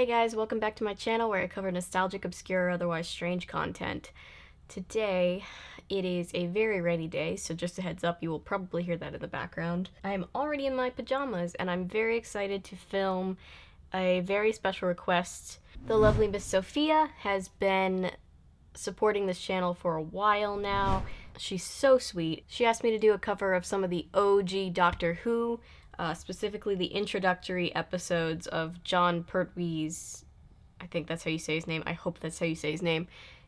Hey guys, welcome back to my channel where I cover nostalgic, obscure, or otherwise strange content. Today, it is a very rainy day, so just a heads up, you will probably hear that in the background. I am already in my pajamas, and I'm very excited to film a very special request. The lovely Miss Sophia has been supporting this channel for a while now. She's so sweet. She asked me to do a cover of some of the OG Doctor Who, specifically the introductory episodes of Jon Pertwee's, I think that's how you say his name, I hope that's how you say his name,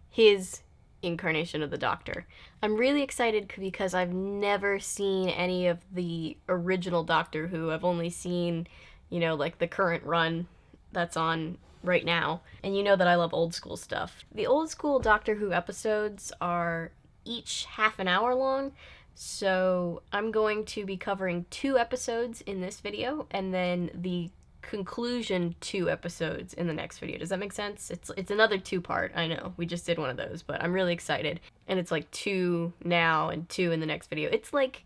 his incarnation of the Doctor. I'm really excited because I've never seen any of the original Doctor Who. I've only seen, you know, like the current run that's on right now. And you know that I love old school stuff. The old school Doctor Who episodes are each half an hour long, so I'm going to be covering 2 episodes in this video, and then the conclusion 2 episodes in the next video. Does that make sense? It's another 2-part, I know. We just did one of those, but I'm really excited. And it's like 2 now and 2 in the next video. It's like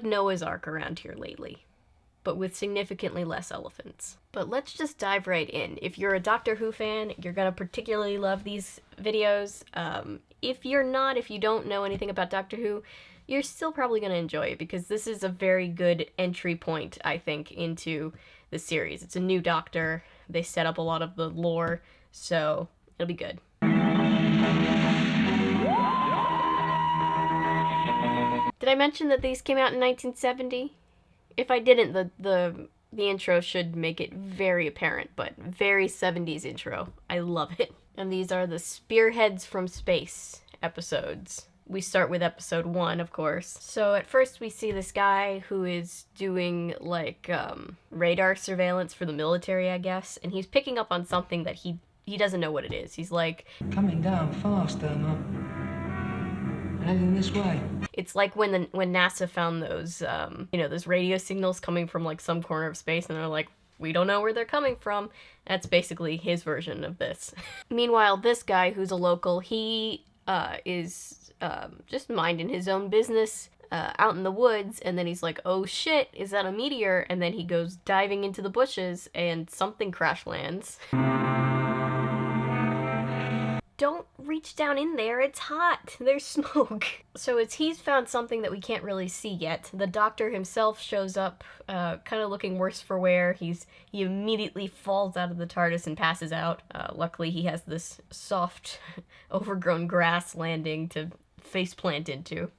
Noah's Ark around here lately, but with significantly less elephants. But let's just dive right in. If you're a Doctor Who fan, you're gonna particularly love these videos. If you're not, if you don't know anything about Doctor Who, you're still probably gonna enjoy it because this is a very good entry point, I think, into the series. It's a new Doctor. They set up a lot of the lore, so it'll be good. Did I mention that these came out in 1970? If I didn't, the intro should make it very apparent, but very 70s intro. I love it. And these are the Spearheads from Space episodes. We start with episode 1, of course. So at first we see this guy who is doing like radar surveillance for the military, I guess, and he's picking up on something that he doesn't know what it is. He's like, coming down faster, heading this way. It's like when NASA found those, you know, those radio signals coming from like some corner of space, and they're like, we don't know where they're coming from. That's basically his version of this. Meanwhile, this guy who's a local, he is just minding his own business out in the woods, and then he's like, oh shit, is that a meteor? And then he goes diving into the bushes, and something crash lands. Don't reach down in there, it's hot. There's smoke. So he's found something that we can't really see yet. The Doctor himself shows up, kind of looking worse for wear. He immediately falls out of the TARDIS and passes out. Luckily he has this soft, overgrown grass landing to faceplant into.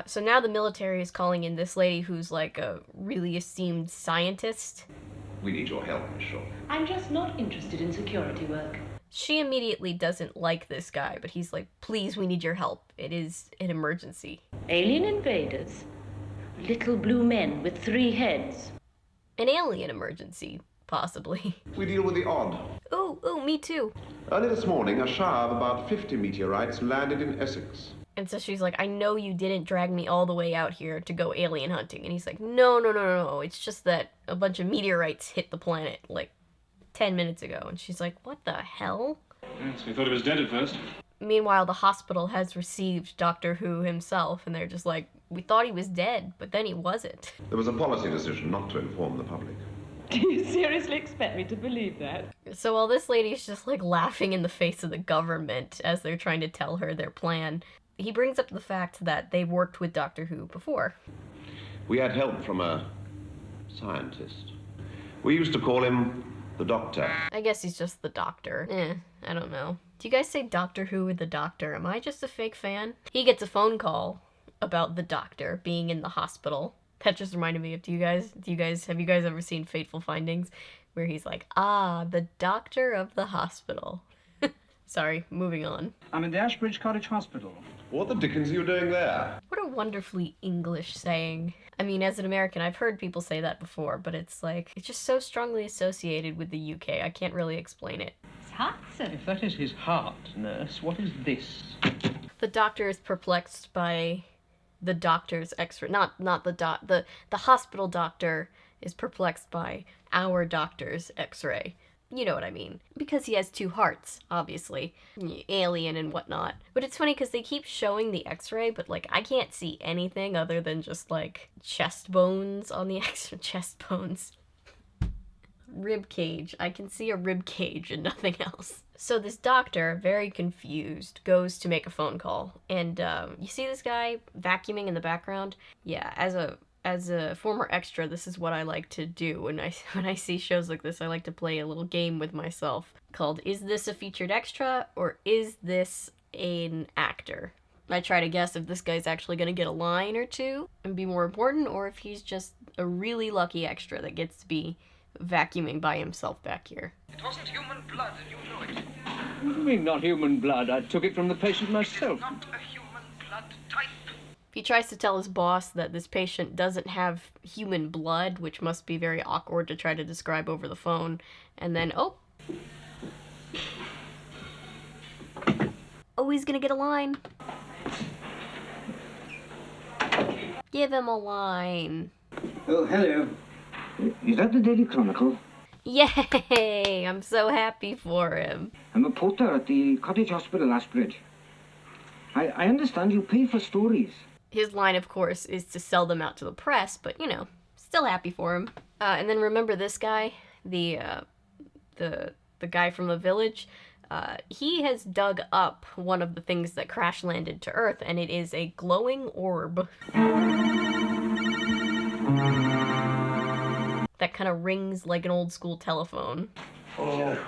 So now the military is calling in this lady who's like a really esteemed scientist. We need your help, Miss Shaw. I'm just not interested in security work. She immediately doesn't like this guy, but he's like, please, we need your help. It is an emergency. Alien invaders. Little blue men with 3 heads. An alien emergency, possibly. We deal with the odd. Ooh, me too. Early this morning, a shower of about 50 meteorites landed in Essex. And so she's like, I know you didn't drag me all the way out here to go alien hunting. And he's like, no. It's just that a bunch of meteorites hit the planet, like, 10 minutes ago. And she's like, what the hell? Yes, we thought he was dead at first. Meanwhile, the hospital has received Doctor Who himself, and they're just like, we thought he was dead, but then he wasn't. There was a policy decision not to inform the public. Do you seriously expect me to believe that? So while this lady's just like laughing in the face of the government as they're trying to tell her their plan, he brings up the fact that they've worked with Doctor Who before. We had help from a scientist. We used to call him the Doctor. I guess he's just the Doctor. I don't know. Do you guys say Doctor Who with the Doctor? Am I just a fake fan? He gets a phone call about the Doctor being in the hospital. That just reminded me of, have you guys ever seen Fateful Findings? Where he's like, the Doctor of the hospital. Sorry, moving on. I'm in the Ashbridge Cottage Hospital. What the dickens are you doing there? What a wonderfully English saying. I mean, as an American, I've heard people say that before, but it's like, it's just so strongly associated with the UK. I can't really explain it. It's hot, sir. If that is his heart, nurse, what is this? The Doctor is perplexed by the doctor's x-ray. Not the hospital doctor is perplexed by our doctor's x-ray. You know what I mean. Because he has 2 hearts, obviously. Alien and whatnot. But it's funny because they keep showing the x-ray, but like I can't see anything other than just like chest bones on the x-ray. Chest bones. rib cage. I can see a rib cage and nothing else. So this doctor, very confused, goes to make a phone call. And you see this guy vacuuming in the background? Yeah, as a former extra, this is what I like to do when I see shows like this. I like to play a little game with myself called, is this a featured extra or is this an actor? I try to guess if this guy's actually going to get a line or two and be more important, or if he's just a really lucky extra that gets to be vacuuming by himself back here. It wasn't human blood, and you know it. What do you mean, not human blood? I took it from the patient myself. Not a human blood type. He tries to tell his boss that this patient doesn't have human blood, which must be very awkward to try to describe over the phone. And then, oh, he's gonna get a line. Give him a line. Oh, hello. Is that the Daily Chronicle? Yay! I'm so happy for him. I'm a porter at the Cottage Hospital, Ashbridge. I understand you pay for stories. His line, of course, is to sell them out to the press, but, you know, still happy for him. And then remember this guy, the guy from the village? He has dug up one of the things that crash landed to Earth, and it is a glowing orb. That kind of rings like an old school telephone. Oh.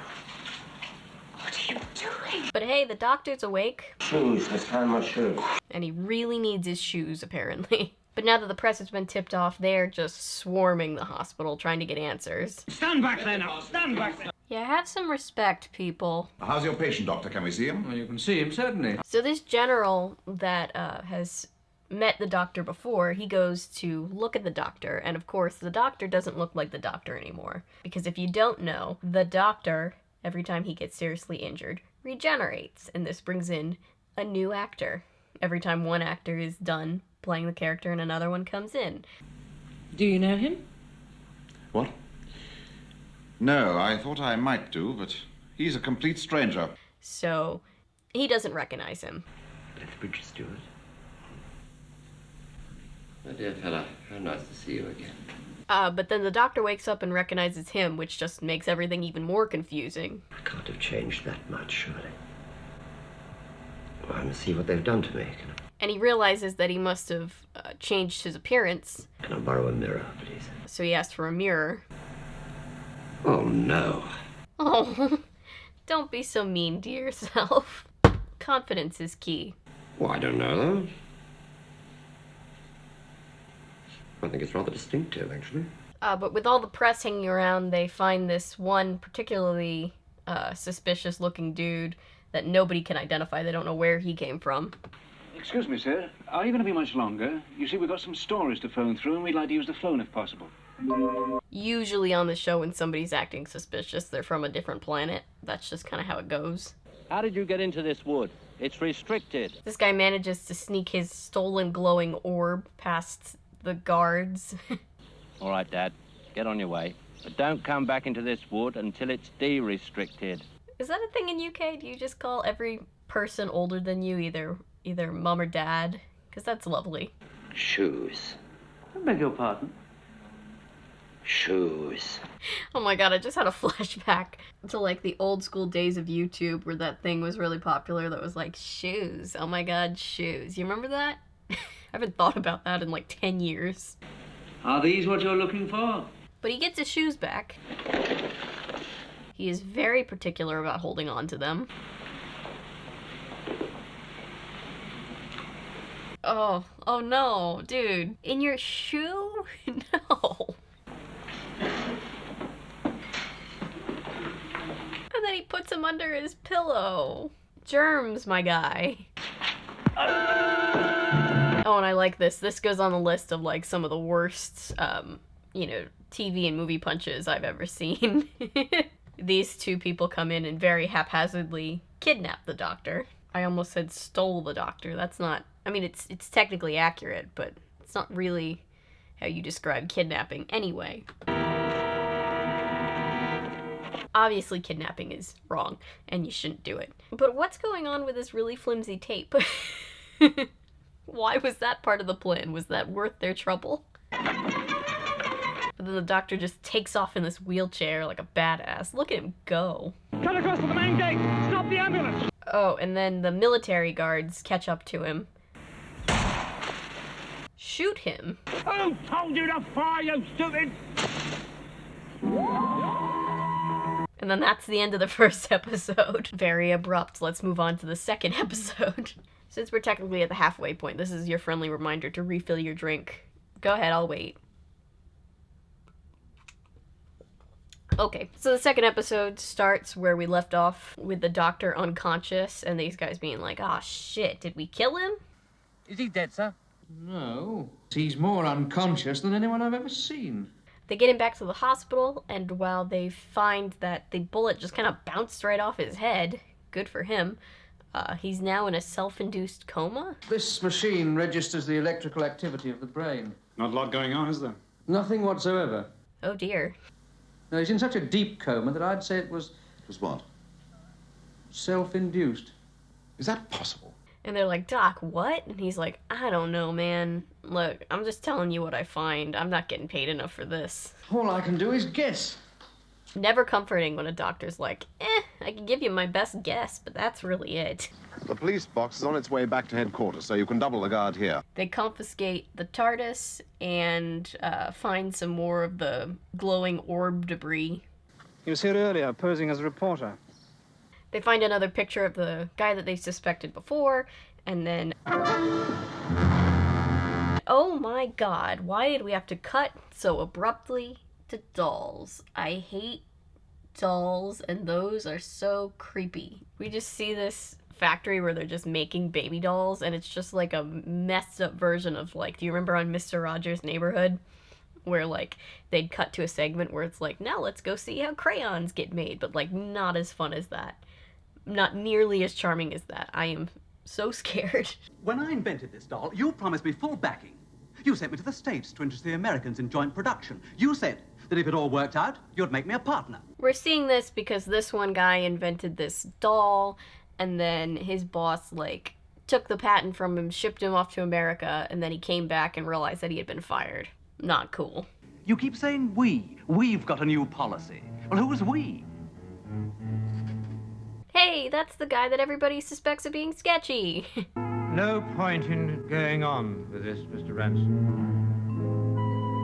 What are you doing? But hey, the doctor's awake. Shoes, let's find my shoes. And he really needs his shoes, apparently. But now that the press has been tipped off, they're just swarming the hospital trying to get answers. Stand back there now. Stand back there. Yeah, have some respect, people. How's your patient, Doctor? Can we see him? Well, you can see him, certainly. So this general that has met the doctor before, he goes to look at the doctor, and of course the doctor doesn't look like the doctor anymore. Because if you don't know, the doctor, every time he gets seriously injured, regenerates, and this brings in a new actor. Every time one actor is done playing the character and another one comes in. Do you know him? What? No, I thought I might do, but he's a complete stranger. So he doesn't recognize him. Lethbridge Stewart. My dear fella, how nice to see you again. But then the doctor wakes up and recognizes him, which just makes everything even more confusing. I can't have changed that much, surely. Well, I must see what they've done to me. And he realizes that he must have changed his appearance. Can I borrow a mirror, please? So he asks for a mirror. Oh, no. Oh, don't be so mean to yourself. Confidence is key. Well, I don't know, though. I think it's rather distinctive, actually. But with all the press hanging around, they find this one particularly suspicious-looking dude that nobody can identify. They don't know where he came from. Excuse me, sir. Are you going to be much longer? You see, we've got some stories to phone through, and we'd like to use the phone if possible. Usually on the show, when somebody's acting suspicious, they're from a different planet. That's just kind of how it goes. How did you get into this wood? It's restricted. This guy manages to sneak his stolen glowing orb past the guards. All right, Dad. Get on your way. But don't come back into this wood until it's de-restricted. Is that a thing in UK? Do you just call every person older than you either mum or dad? Because that's lovely. Shoes. I beg your pardon? Shoes. Oh my god, I just had a flashback to like the old school days of YouTube where that thing was really popular that was like, shoes. Oh my god, shoes. You remember that? I haven't thought about that in like 10 years. Are these what you're looking for? But he gets his shoes back. He is very particular about holding on to them. Oh no, dude. In your shoe? No. And then he puts him under his pillow. Germs, my guy. Oh, and I like this. This goes on the list of like some of the worst, TV and movie punches I've ever seen. These two people come in and very haphazardly kidnap the doctor. I almost said stole the doctor. That's not, I mean, it's technically accurate, but it's not really how you describe kidnapping anyway. Obviously, kidnapping is wrong, and you shouldn't do it. But what's going on with this really flimsy tape? Why was that part of the plan? Was that worth their trouble? But And then the doctor just takes off in this wheelchair like a badass. Look at him go. Cut across to the main gate! Stop the ambulance! Oh, and then the military guards catch up to him. Shoot him. Who told you to fire, you stupid? And then that's the end of the first episode. Very abrupt. Let's move on to the second episode. Since we're technically at the halfway point, this is your friendly reminder to refill your drink. Go ahead, I'll wait. Okay, so the second episode starts where we left off with the doctor unconscious and these guys being like, "Ah, shit, did we kill him?" Is he dead, sir? No. He's more unconscious than anyone I've ever seen. They get him back to the hospital, and while they find that the bullet just kind of bounced right off his head, good for him, he's now in a self-induced coma. This machine registers the electrical activity of the brain. Not a lot going on, is there? Nothing whatsoever. Oh dear. No, he's in such a deep coma that I'd say it was It was what? self-induced. Is that possible? And they're like, "Doc, what?" And he's like, "I don't know, man. Look, I'm just telling you what I find. I'm not getting paid enough for this." All I can do is guess. Never comforting when a doctor's like, I can give you my best guess, but that's really it. The police box is on its way back to headquarters, so you can double the guard here. They confiscate the TARDIS and find some more of the glowing orb debris. He was here earlier, posing as a reporter. They find another picture of the guy that they suspected before, and then... Oh my god, why did we have to cut so abruptly to dolls? I hate dolls, and those are so creepy. We just see this factory where they're just making baby dolls, and it's just like a messed up version of, like, do you remember on Mr. Rogers' Neighborhood? Where, like, they'd cut to a segment where it's like, now let's go see how crayons get made, but, like, not as fun as that. Not nearly as charming as that. I am so scared. When I invented this doll, you promised me full backing. You sent me to the States to interest the Americans in joint production. You said that if it all worked out, you'd make me a partner. We're seeing this because this one guy invented this doll, and then his boss, like, took the patent from him, shipped him off to America, and then he came back and realized that he had been fired. Not cool. You keep saying we. We've got a new policy. Well, who's we? Hey, that's the guy that everybody suspects of being sketchy. No point in going on with this, Mr. Ransom.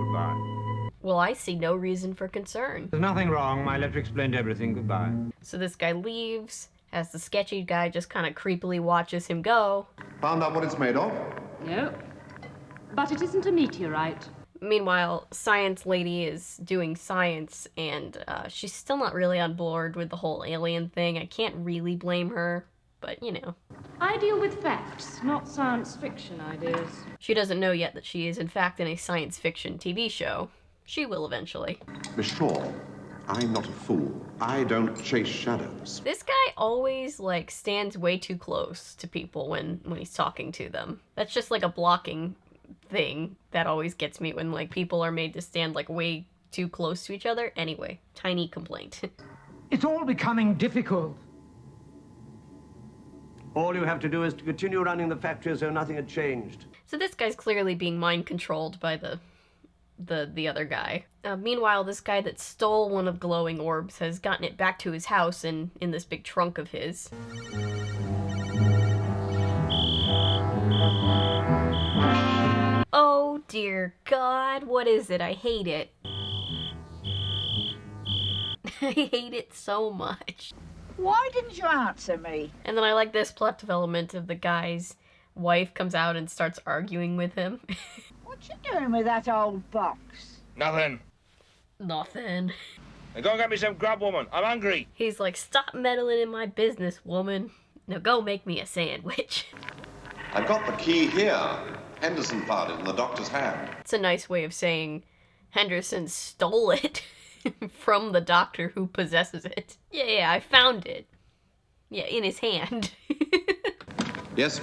Goodbye. Well, I see no reason for concern. There's nothing wrong. My letter explained everything. Goodbye. So this guy leaves, as the sketchy guy just kind of creepily watches him go. Found out what it's made of? No. But it isn't a meteorite. Meanwhile, Science Lady is doing science, and she's still not really on board with the whole alien thing. I can't really blame her, but you know. I deal with facts, not science fiction ideas. She doesn't know yet that she is in fact in a science fiction TV show. She will eventually. Be sure, I'm not a fool. I don't chase shadows. This guy always, like, stands way too close to people when he's talking to them. That's just like a blocking thing that always gets me when, like, people are made to stand, like, way too close to each other. Anyway, tiny complaint. It's all becoming difficult. All you have to do is to continue running the factory as though nothing had changed. So this guy's clearly being mind-controlled by the other guy. Meanwhile, this guy that stole one of glowing orbs has gotten it back to his house in this big trunk of his. Oh dear God, what is it? I hate it. I hate it so much. Why didn't you answer me? And then I like this plot development of the guy's wife comes out and starts arguing with him. What you doing with that old box? Nothing. Nothing. Now go and get me some grub, woman. I'm hungry. He's like, stop meddling in my business, woman. Now go make me a sandwich. I've got the key here. Henderson found it in the doctor's hand. It's a nice way of saying Henderson stole it from the doctor who possesses it. Yeah, I found it. Yeah, in his hand. Yes?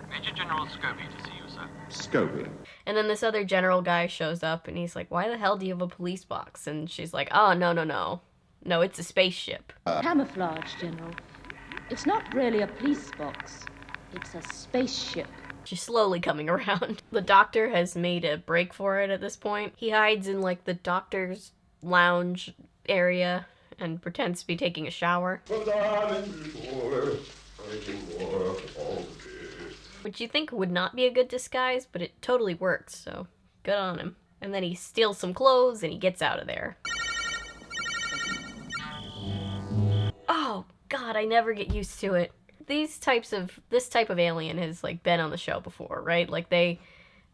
Major General Scobie to see you, sir. Scobie. And then this other general guy shows up and he's like, why the hell do you have a police box? And she's like, oh, no. No, it's a spaceship. Camouflage, General. It's not really a police box. It's a spaceship. She's slowly coming around. The doctor has made a break for it at this point. He hides in like the doctor's lounge area and pretends to be taking a shower. Which you think would not be a good disguise, but it totally works, so good on him. And then he steals some clothes and he gets out of there. Oh god, I never get used to it. This type of alien has like been on the show before, right? Like they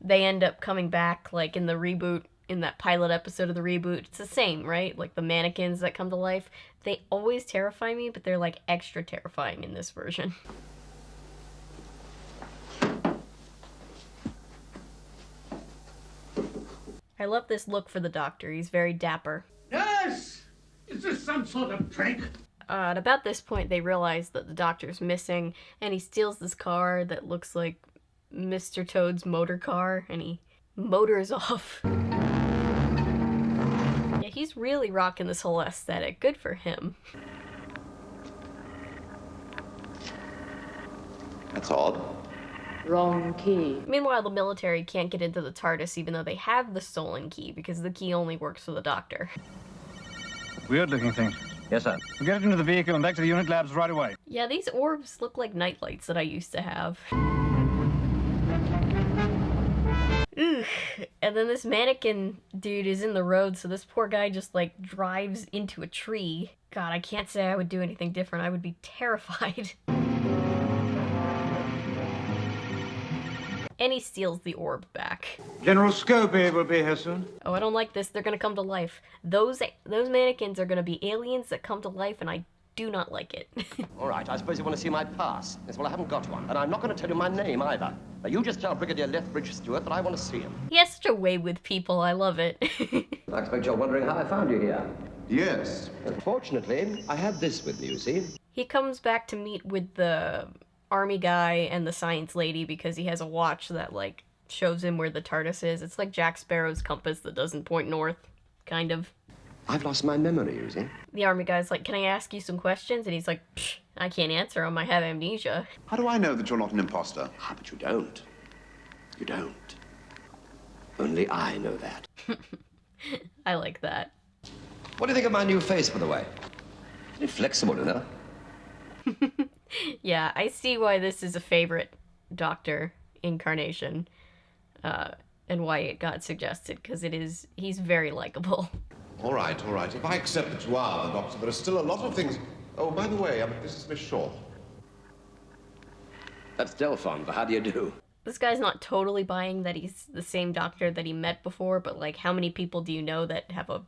end up coming back like in the reboot, in that pilot episode of the reboot. It's the same, right? Like the mannequins that come to life. They always terrify me, but they're like extra terrifying in this version. I love this look for the doctor. He's very dapper. Yes! Is this some sort of prank? At about this point, they realize that the doctor's missing, and he steals this car that looks like Mr. Toad's motor car, and he motors off. Yeah, he's really rocking this whole aesthetic. Good for him. That's odd. Wrong key. Meanwhile, the military can't get into the TARDIS even though they have the stolen key, because the key only works for the doctor. Weird looking thing. Yes, sir. We'll get it into the vehicle and back to the unit labs right away. Yeah, these orbs look like nightlights that I used to have. Ugh. And then this mannequin dude is in the road, so this poor guy just like drives into a tree. God, I can't say I would do anything different. I would be terrified. And he steals the orb back. General Scobie will be here soon. Oh, I don't like this. They're gonna come to life. Those mannequins are gonna be aliens that come to life, and I do not like it. All right, I suppose you want to see my pass. Yes, well, I haven't got one, and I'm not going to tell you my name either. Now, you just tell Brigadier Lethbridge Stewart that I want to see him. He has such a way with people. I love it. I expect you're wondering how I found you here. Yes. Fortunately, I had this with me, you see. He comes back to meet with the army guy and the science lady because he has a watch that, like, shows him where the TARDIS is. It's like Jack Sparrow's compass that doesn't point north, kind of. I've lost my memory, you see. The army guy's like, can I ask you some questions? And he's like, psh, I can't answer them. I have amnesia. How do I know that you're not an imposter? Ah, but you don't. You don't. Only I know that. I like that. What do you think of my new face, by the way? It's flexible enough. Yeah, I see why this is a favorite Doctor incarnation, and why it got suggested, because he's very likable. All right, all right. If I accept that you are the Doctor, there are still a lot of things... Oh, by the way, this is Miss Shaw. That's Delphon, but how do you do? This guy's not totally buying that he's the same Doctor that he met before, but, like, how many people do you know that have a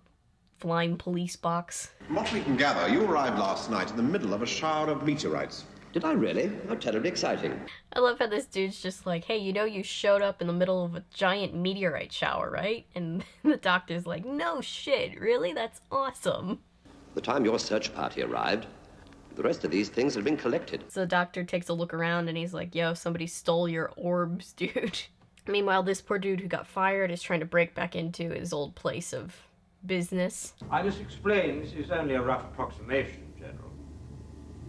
flying police box? From what we can gather, you arrived last night in the middle of a shower of meteorites. Did I really? How terribly exciting. I love how this dude's just like, hey, you know you showed up in the middle of a giant meteorite shower, right? And the Doctor's like, no shit, really? That's awesome. The time your search party arrived, the rest of these things had been collected. So the Doctor takes a look around and he's like, yo, somebody stole your orbs, dude. Meanwhile, this poor dude who got fired is trying to break back into his old place of business. I must explain, this is only a rough approximation, General.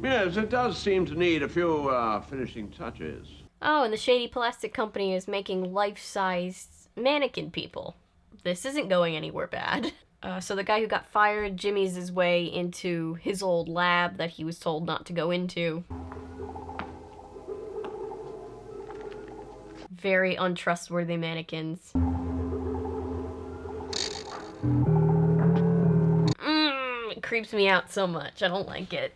Yes, it does seem to need a few finishing touches. Oh, and the shady plastic company is making life-sized mannequin people. This isn't going anywhere bad. So the guy who got fired jimmies his way into his old lab that he was told not to go into. Very untrustworthy mannequins. It creeps me out so much. I don't like it.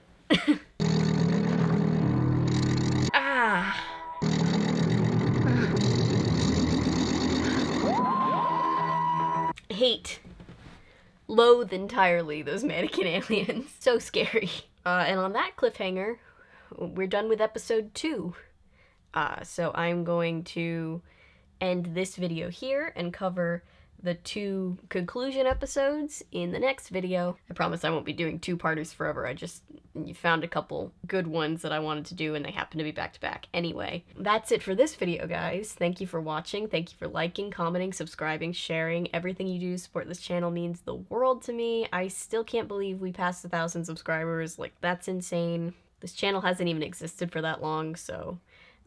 Hate. Loathe entirely those mannequin aliens. So scary. And on that cliffhanger, we're done with episode 2. So I'm going to end this video here and cover the 2 conclusion episodes in the next video. I promise I won't be doing 2-parters forever. I just found a couple good ones that I wanted to do and they happen to be back to back. Anyway, that's it for this video, guys. Thank you for watching. Thank you for liking, commenting, subscribing, sharing. Everything you do to support this channel means the world to me. I still can't believe we passed 1,000 subscribers. Like, that's insane. This channel hasn't even existed for that long, so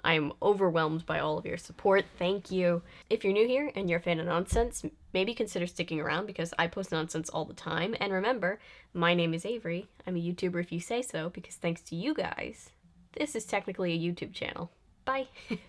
I'm overwhelmed by all of your support. Thank you. If you're new here and you're a fan of nonsense, maybe consider sticking around because I post nonsense all the time. And remember, my name is Avery. I'm a YouTuber if you say so, because thanks to you guys, this is technically a YouTube channel. Bye.